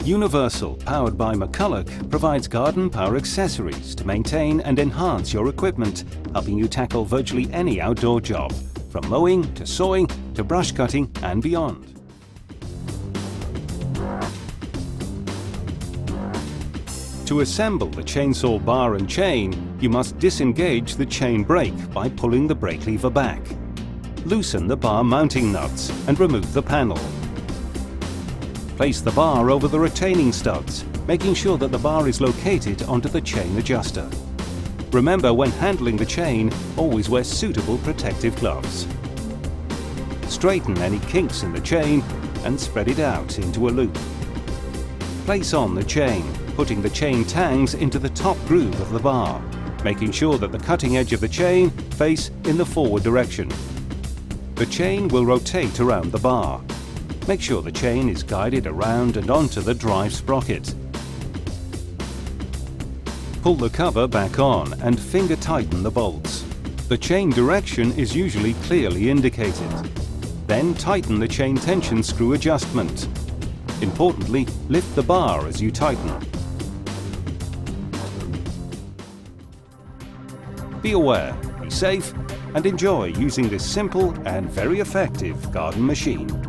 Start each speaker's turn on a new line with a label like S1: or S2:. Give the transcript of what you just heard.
S1: Universal, powered by McCulloch, provides garden power accessories to maintain and enhance your equipment, helping you tackle virtually any outdoor job, from mowing to sawing to brush cutting and beyond. To assemble the chainsaw bar and chain, you must disengage the chain brake by pulling the brake lever back. Loosen the bar mounting nuts and remove the panel. Place the bar over the retaining studs, making sure that the bar is located onto the chain adjuster. Remember, when handling the chain, always wear suitable protective gloves. Straighten any kinks in the chain and spread it out into a loop. Place on the chain, putting the chain tangs into the top groove of the bar, making sure that the cutting edge of the chain face in the forward direction. The chain will rotate around the bar. Make sure the chain is guided around and onto the drive sprocket. Pull the cover back on and finger tighten the bolts. The chain direction is usually clearly indicated. Then tighten the chain tension screw adjustment. Importantly, lift the bar as you tighten. Be aware, be safe, and enjoy using this simple and very effective garden machine.